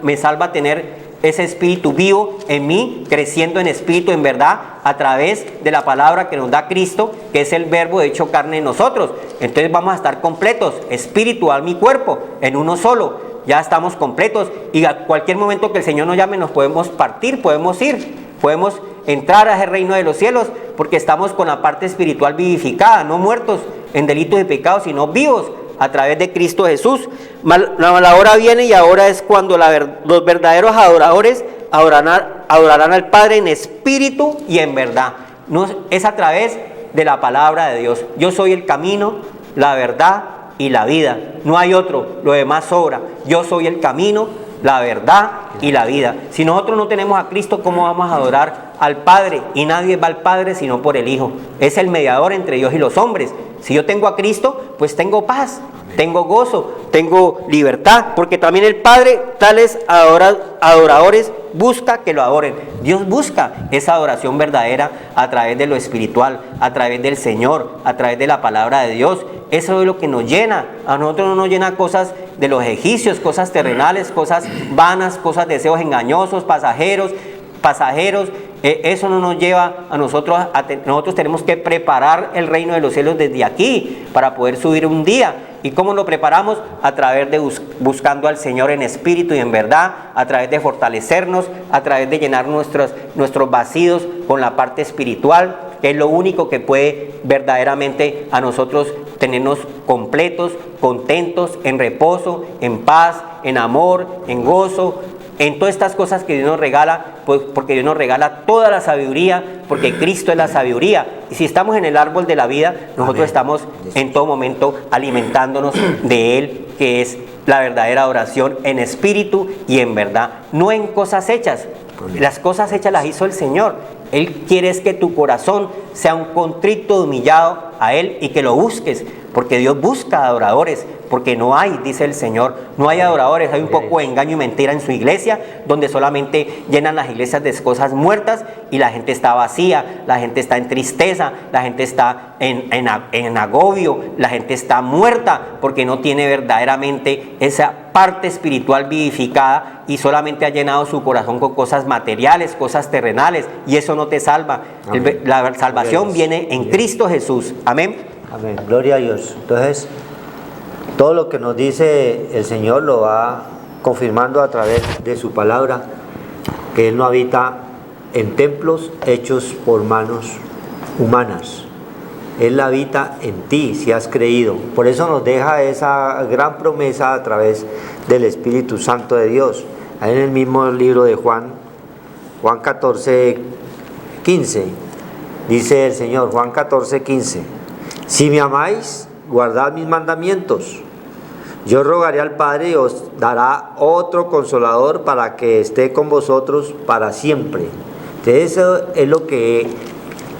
Me salva tener ese espíritu vivo en mí, creciendo en espíritu, en verdad, a través de la palabra que nos da Cristo, que es el verbo hecho carne en nosotros. Entonces vamos a estar completos, espíritu, alma y cuerpo, en uno solo. Ya estamos completos, y a cualquier momento que el Señor nos llame nos podemos partir, podemos ir, podemos entrar a ese reino de los cielos, porque estamos con la parte espiritual vivificada, no muertos en delitos y pecados, sino vivos a través de Cristo Jesús. La hora viene y ahora es cuando los verdaderos adoradores adorarán al Padre en espíritu y en verdad. No, es a través de la palabra de Dios. Yo soy el camino, la verdad y la vida. No hay otro, lo demás sobra. Yo soy el camino, la verdad y la vida. Si nosotros no tenemos a Cristo, ¿cómo vamos a adorar al Padre? Y nadie va al Padre sino por el Hijo. Es el mediador entre Dios y los hombres. Si yo tengo a Cristo, pues tengo paz, tengo gozo, tengo libertad, porque también el Padre tales adoradores busca que lo adoren. Dios busca esa adoración verdadera a través de lo espiritual, a través del Señor, a través de la palabra de Dios. Eso es lo que nos llena. A nosotros no nos llena cosas de los egipcios, cosas terrenales, cosas vanas, cosas, deseos engañosos, pasajeros. Eso no nos lleva a nosotros, nosotros tenemos que preparar el reino de los cielos desde aquí para poder subir un día. ¿Y cómo lo preparamos? A través de buscando al Señor en espíritu y en verdad, a través de fortalecernos, a través de llenar nuestros vacíos con la parte espiritual, que es lo único que puede verdaderamente a nosotros tenernos completos, contentos, en reposo, en paz, en amor, en gozo, en todas estas cosas que Dios nos regala, pues porque Dios nos regala toda la sabiduría, porque Cristo es la sabiduría. Y si estamos en el árbol de la vida, nosotros estamos en todo momento alimentándonos de Él, que es la verdadera oración en espíritu y en verdad, no en cosas hechas. Las cosas hechas las hizo el Señor. Él quiere es que tu corazón sea un contrito, humillado a Él y que lo busques, porque Dios busca adoradores, porque no hay, dice el Señor, no hay adoradores. Hay un poco de engaño y mentira en su iglesia, donde solamente llenan las iglesias de cosas muertas y la gente está vacía, la gente está en tristeza, la gente está en agobio, la gente está muerta porque no tiene verdaderamente esa parte espiritual vivificada y solamente ha llenado su corazón con cosas materiales, cosas terrenales, y eso no te salva. La salvación viene en Cristo Jesús. Amén. Amén. Gloria a Dios. Entonces, todo lo que nos dice el Señor lo va confirmando a través de su palabra, que Él no habita en templos hechos por manos humanas. Él habita en ti si has creído. Por eso nos deja esa gran promesa a través del Espíritu Santo de Dios. Ahí en el mismo libro de Juan 14, 15, dice el Señor, Juan 14, 15, si me amáis, guardad mis mandamientos. Yo rogaré al Padre y os dará otro consolador para que esté con vosotros para siempre. Entonces eso es lo que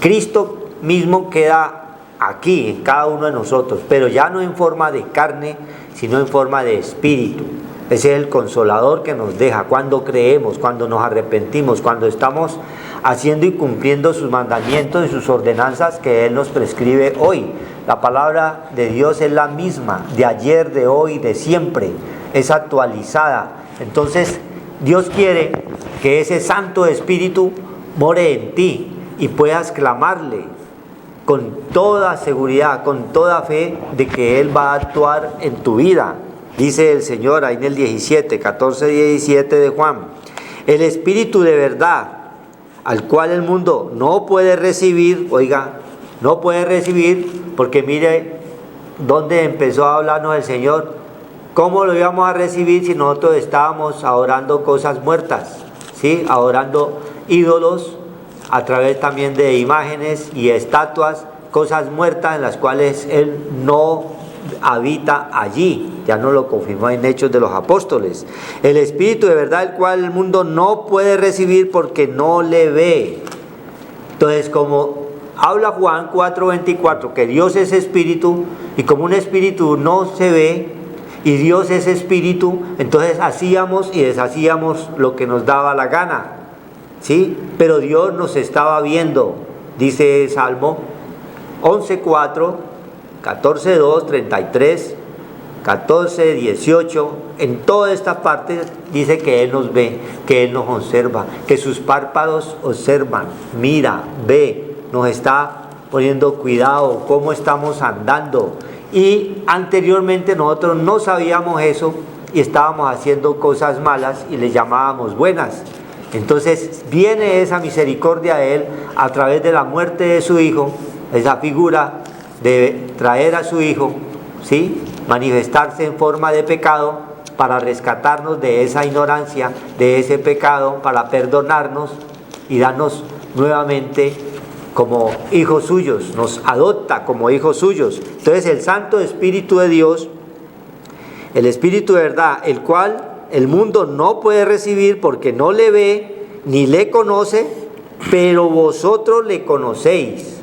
Cristo mismo queda aquí en cada uno de nosotros, pero ya no en forma de carne, sino en forma de espíritu. Ese es el consolador que nos deja cuando creemos, cuando nos arrepentimos, cuando estamos haciendo y cumpliendo sus mandamientos y sus ordenanzas que Él nos prescribe hoy. La palabra de Dios es la misma, de ayer, de hoy, de siempre, es actualizada. Entonces, Dios quiere que ese Santo Espíritu more en ti y puedas clamarle con toda seguridad, con toda fe de que Él va a actuar en tu vida. Dice el Señor ahí en el 14, 17 de Juan, el Espíritu de verdad, al cual el mundo no puede recibir, oiga, no puede recibir, porque mire dónde empezó a hablarnos el Señor. ¿Cómo lo íbamos a recibir si nosotros estábamos adorando cosas muertas? ¿Sí? Adorando ídolos a través también de imágenes y estatuas, cosas muertas en las cuales Él no habita allí. Ya nos lo confirmó en Hechos de los Apóstoles. El Espíritu de verdad, el cual el mundo no puede recibir porque no le ve. Entonces, como habla Juan 4:24, que Dios es espíritu, y como un espíritu no se ve, y Dios es espíritu, entonces hacíamos y deshacíamos lo que nos daba la gana, ¿sí? Pero Dios nos estaba viendo, dice Salmo 11:4, 14:2, 33, 14, 18, en toda esta parte dice que Él nos ve, que Él nos observa, que sus párpados observan, mira, ve, nos está poniendo cuidado, cómo estamos andando. Y anteriormente nosotros no sabíamos eso y estábamos haciendo cosas malas y le llamábamos buenas. Entonces viene esa misericordia de Él a través de la muerte de su Hijo, esa figura de traer a su Hijo, ¿sí? Manifestarse en forma de pecado para rescatarnos de esa ignorancia, de ese pecado, para perdonarnos y darnos nuevamente como hijos suyos, nos adopta como hijos suyos. Entonces el Santo Espíritu de Dios, el Espíritu de verdad, el cual el mundo no puede recibir porque no le ve ni le conoce, pero vosotros le conocéis.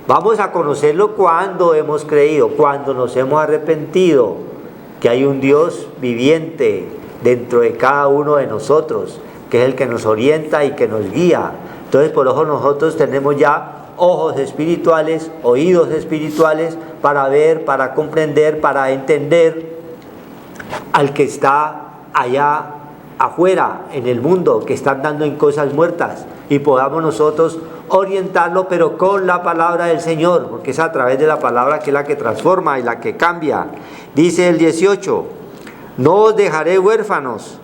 Vamos a conocerlo cuando hemos creído, cuando nos hemos arrepentido, que hay un Dios viviente dentro de cada uno de nosotros, que es el que nos orienta y que nos guía. Entonces por eso nosotros tenemos ya ojos espirituales, oídos espirituales, para ver, para comprender, para entender al que está allá afuera en el mundo, que está andando en cosas muertas, y podamos nosotros orientarlo, pero con la palabra del Señor, porque es a través de la palabra que es la que transforma y la que cambia. Dice el 18, no os dejaré huérfanos,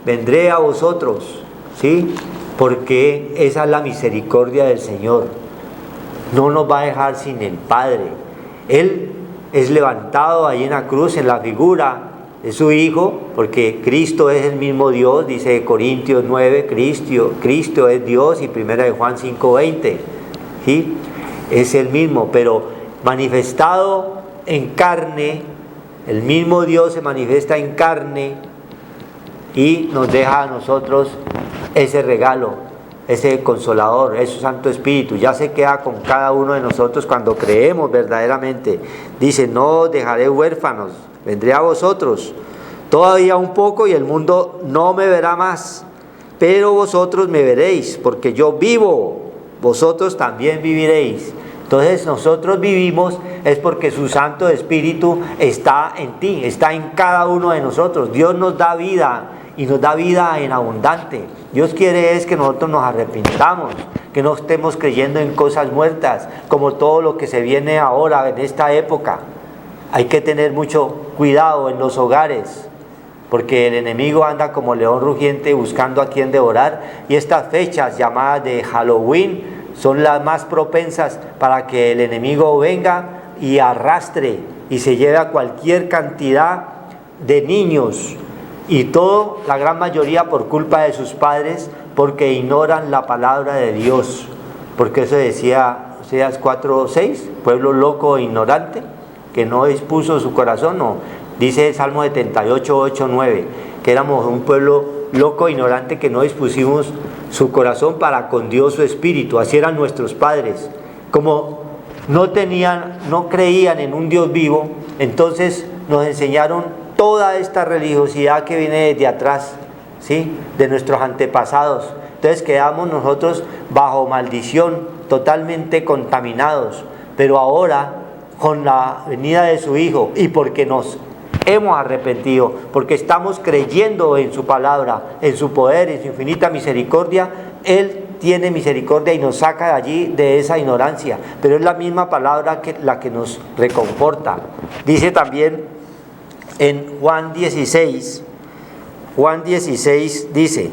vendré a vosotros, ¿sí? Porque esa es la misericordia del Señor. No nos va a dejar sin el Padre. Él es levantado ahí en la cruz, en la figura de su Hijo, porque Cristo es el mismo Dios, dice Corintios 9, Cristo es Dios, y 1 de Juan 5:20, ¿sí? Es el mismo, pero manifestado en carne, el mismo Dios se manifiesta en carne y nos deja a nosotros ese regalo, ese consolador, ese Santo Espíritu. Ya se queda con cada uno de nosotros cuando creemos verdaderamente. Dice, no os dejaré huérfanos, vendré a vosotros todavía un poco y el mundo no me verá más, pero vosotros me veréis, porque yo vivo, vosotros también viviréis. Entonces nosotros vivimos es porque su Santo Espíritu está en ti, está en cada uno de nosotros. Dios nos da vida y nos da vida en abundante. Dios quiere es que nosotros nos arrepintamos, que no estemos creyendo en cosas muertas, como todo lo que se viene ahora en esta época. Hay que tener mucho cuidado en los hogares, porque el enemigo anda como león rugiente buscando a quien devorar, y estas fechas llamadas de Halloween son las más propensas para que el enemigo venga y arrastre y se lleve a cualquier cantidad de niños, y todo, la gran mayoría por culpa de sus padres, porque ignoran la palabra de Dios. Porque eso decía Oseas 4:6, pueblo loco e ignorante, que no dispuso su corazón, no. Dice el Salmo 78, 8, 9, que éramos un pueblo loco e ignorante que no dispusimos su corazón para con Dios su espíritu. Así eran nuestros padres. Como no creían en un Dios vivo, entonces nos enseñaron toda esta religiosidad que viene desde atrás, ¿sí? De nuestros antepasados. Entonces quedamos nosotros bajo maldición, totalmente contaminados. Pero ahora, con la venida de su Hijo, y porque nos hemos arrepentido, porque estamos creyendo en su palabra, en su poder, en su infinita misericordia, Él tiene misericordia y nos saca de allí, de esa ignorancia. Pero es la misma palabra que la que nos reconforta. Dice también en Juan 16 dice,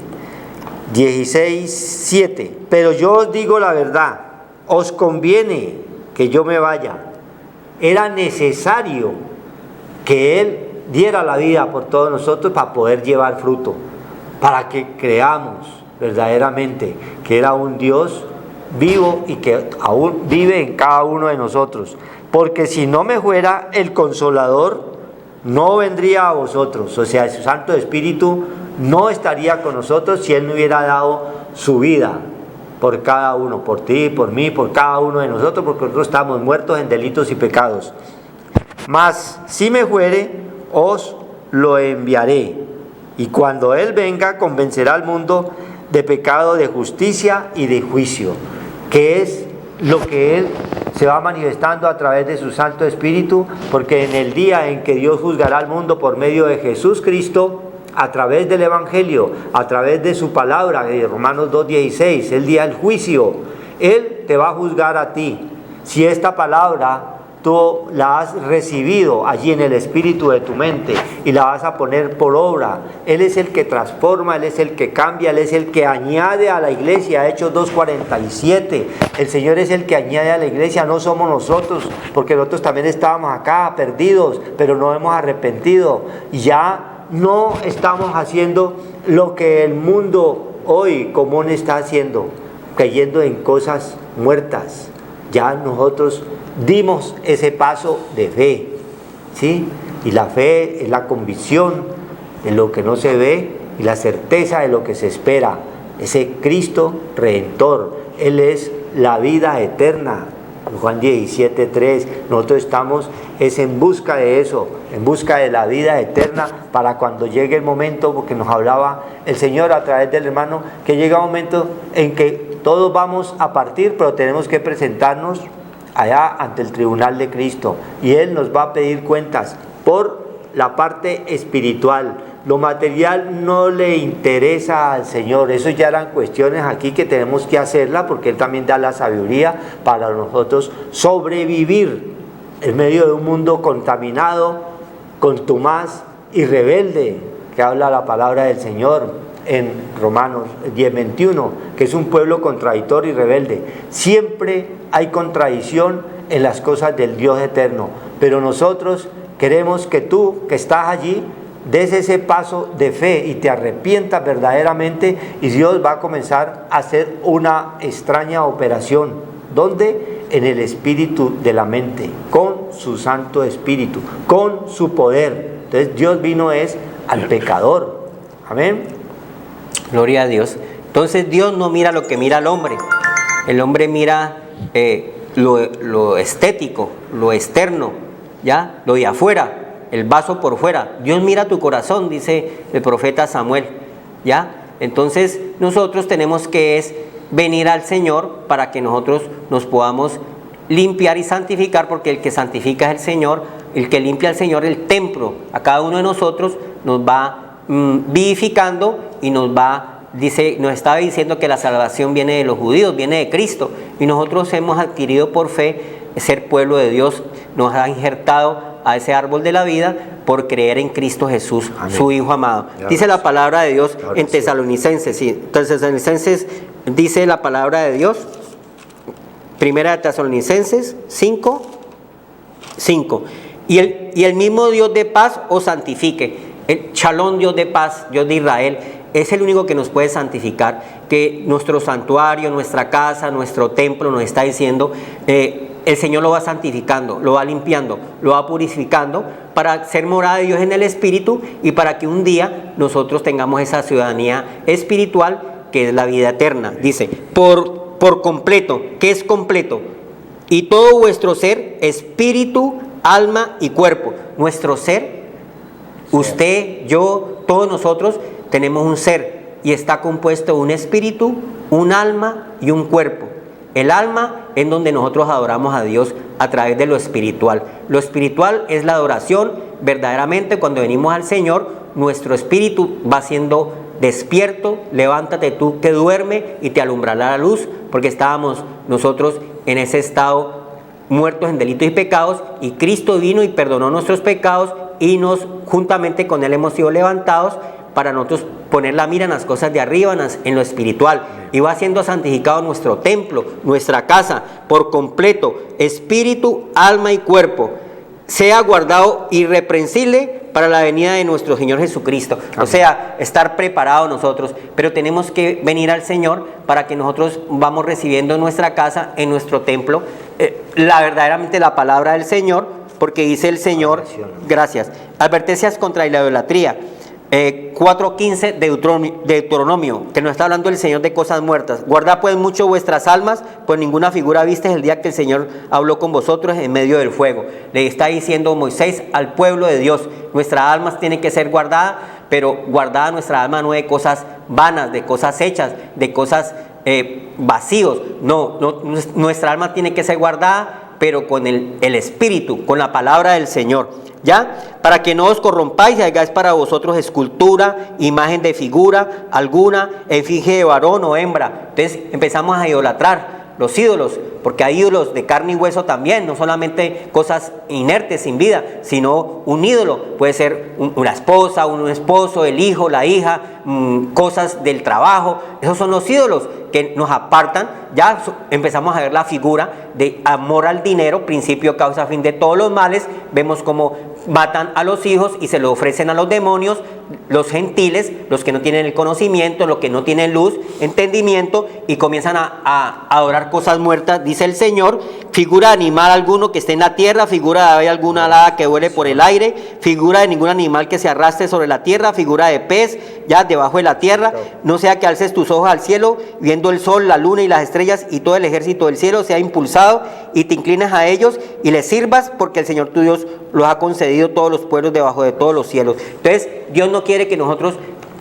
16:7, pero yo os digo la verdad, os conviene que yo me vaya. Era necesario que Él diera la vida por todos nosotros para poder llevar fruto, para que creamos verdaderamente que era un Dios vivo y que aún vive en cada uno de nosotros. Porque si no me fuera, el Consolador no vendría a vosotros, o sea, su Santo Espíritu no estaría con nosotros si Él no hubiera dado su vida por cada uno, por ti, por mí, por cada uno de nosotros, porque nosotros estamos muertos en delitos y pecados. Mas si me fuere, os lo enviaré, y cuando Él venga convencerá al mundo de pecado, de justicia y de juicio, que es lo que Él se va manifestando a través de su Santo Espíritu, porque en el día en que Dios juzgará al mundo por medio de Jesús Cristo, a través del Evangelio, a través de su palabra, de Romanos 2:16, el día del juicio, Él te va a juzgar a ti. Si esta palabra tú la has recibido allí en el espíritu de tu mente y la vas a poner por obra, Él es el que transforma, Él es el que cambia, Él es el que añade a la iglesia. Hechos 2:47, el Señor es el que añade a la iglesia, no somos nosotros, porque nosotros también estábamos acá perdidos, pero no hemos arrepentido, y ya no estamos haciendo lo que el mundo hoy común está haciendo, cayendo en cosas muertas. Ya nosotros dimos ese paso de fe, ¿sí? Y la fe es la convicción de lo que no se ve y la certeza de lo que se espera. Ese Cristo Redentor, Él es la vida eterna. Juan 17:3, nosotros estamos en busca de eso, en busca de la vida eterna, para cuando llegue el momento, porque nos hablaba el Señor a través del hermano, que llega un momento en que todos vamos a partir, pero tenemos que presentarnos allá ante el tribunal de Cristo y Él nos va a pedir cuentas por la parte espiritual. Lo material no le interesa al Señor, eso ya eran cuestiones aquí que tenemos que hacerla porque Él también da la sabiduría para nosotros sobrevivir en medio de un mundo contaminado, contumaz y rebelde, que habla la palabra del Señor en Romanos 10:21, que es un pueblo contradictorio y rebelde. Siempre hay contradicción en las cosas del Dios eterno, pero nosotros queremos que tú, que estás allí, des ese paso de fe y te arrepientas verdaderamente, y Dios va a comenzar a hacer una extraña operación. ¿Dónde? En el espíritu de la mente, con su Santo Espíritu, con su poder. Entonces Dios vino al pecador. Amén. Gloria a Dios. Entonces Dios no mira lo que mira el hombre. El hombre mira lo estético, lo externo, ¿ya? Lo de afuera, el vaso por fuera. Dios mira tu corazón, dice el profeta Samuel, ¿ya? Entonces nosotros tenemos que venir al Señor para que nosotros nos podamos limpiar y santificar, porque el que santifica es el Señor, el que limpia al Señor, el templo, a cada uno de nosotros nos va vivificando y nos estaba diciendo que la salvación viene de los judíos, viene de Cristo, y nosotros hemos adquirido por fe ser pueblo de Dios, nos ha injertado a ese árbol de la vida por creer en Cristo Jesús, amén, su Hijo amado. Claro. Dice la palabra de Dios en Tesalonicenses, sí, Tesalonicenses dice la palabra de Dios, primera de Tesalonicenses 5:5, y el mismo Dios de paz os santifique. El Shalom, Dios de paz, Dios de Israel, es el único que nos puede santificar, que nuestro santuario, nuestra casa, nuestro templo nos está diciendo, el Señor lo va santificando, lo va limpiando, lo va purificando para ser morada de Dios en el Espíritu y para que un día nosotros tengamos esa ciudadanía espiritual que es la vida eterna. Dice, por completo, ¿qué es completo? Y todo vuestro ser, espíritu, alma y cuerpo. Nuestro ser, usted, yo, todos nosotros tenemos un ser y está compuesto de un espíritu, un alma y un cuerpo. El alma es donde nosotros adoramos a Dios a través de lo espiritual. Lo espiritual es la adoración. Verdaderamente cuando venimos al Señor, nuestro espíritu va siendo despierto. Levántate tú que duerme y te alumbrará la luz, porque estábamos nosotros en ese estado muertos en delitos y pecados, y Cristo vino y perdonó nuestros pecados y juntamente con Él hemos sido levantados para nosotros poner la mira en las cosas de arriba, en lo espiritual. Y va siendo santificado nuestro templo, nuestra casa, por completo, espíritu, alma y cuerpo, sea guardado irreprensible para la venida de nuestro Señor Jesucristo. Amén. O sea, estar preparados nosotros, pero tenemos que venir al Señor para que nosotros vamos recibiendo en nuestra casa, en nuestro templo, verdaderamente la palabra del Señor, porque dice el Señor, gracias, advertencias contra la idolatría. 4:15 Deuteronomio, que nos está hablando el Señor de cosas muertas. Guardad pues mucho vuestras almas, pues ninguna figura visteis el día que el Señor habló con vosotros en medio del fuego. Le está diciendo Moisés al pueblo de Dios, nuestras almas tienen que ser guardadas, pero guardada nuestra alma no de cosas vanas, de cosas hechas, de cosas vacíos. No, nuestra alma tiene que ser guardada, pero con el espíritu, con la palabra del Señor. ¿Ya? Para que no os corrompáis y hagáis para vosotros escultura, imagen de figura alguna, efigie de varón o hembra. Entonces empezamos a idolatrar los ídolos, porque hay ídolos de carne y hueso también, no solamente cosas inertes, sin vida, sino un ídolo. Puede ser una esposa, un esposo, el hijo, la hija, cosas del trabajo. Esos son los ídolos que nos apartan. Ya empezamos a ver la figura de amor al dinero, principio, causa, fin de todos los males. Vemos cómo matan a los hijos y se lo ofrecen a los demonios, los gentiles, los que no tienen el conocimiento, los que no tienen luz, entendimiento, y comienzan a adorar cosas muertas, dice el Señor. Figura de animal alguno que esté en la tierra, figura de ave alguna alada que vuele por el aire, figura de ningún animal que se arrastre sobre la tierra, figura de pez ya debajo de la tierra, no sea que alces tus ojos al cielo, viendo el sol, la luna y las estrellas y todo el ejército del cielo sea impulsado, y te inclines a ellos y les sirvas, porque el Señor tu Dios los ha concedido todos los pueblos debajo de todos los cielos. Entonces Dios no quiere que nosotros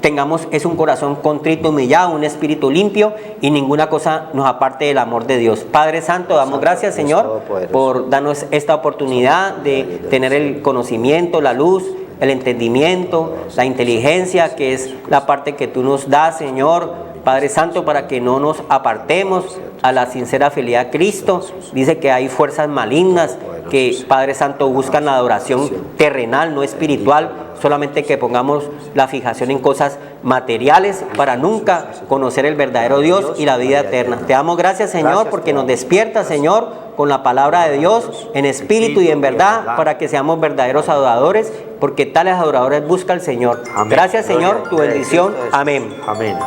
tengamos es un corazón contrito, humillado, un espíritu limpio y ninguna cosa nos aparte del amor de Dios. Padre Santo, damos gracias, Señor, por darnos esta oportunidad de tener el conocimiento, la luz, el entendimiento, la inteligencia, que es la parte que tú nos das, Señor, Padre Santo, para que no nos apartemos a la sincera fidelidad a Cristo. Dice que hay fuerzas malignas que, Padre Santo, buscan la adoración terrenal, no espiritual, solamente que pongamos la fijación en cosas materiales para nunca conocer el verdadero Dios y la vida eterna. Te damos gracias, Señor, porque nos despierta, Señor, con la palabra de Dios en espíritu y en verdad, para que seamos verdaderos adoradores, porque tales adoradores busca el Señor. Gracias, Señor, tu bendición. Amén. Amén.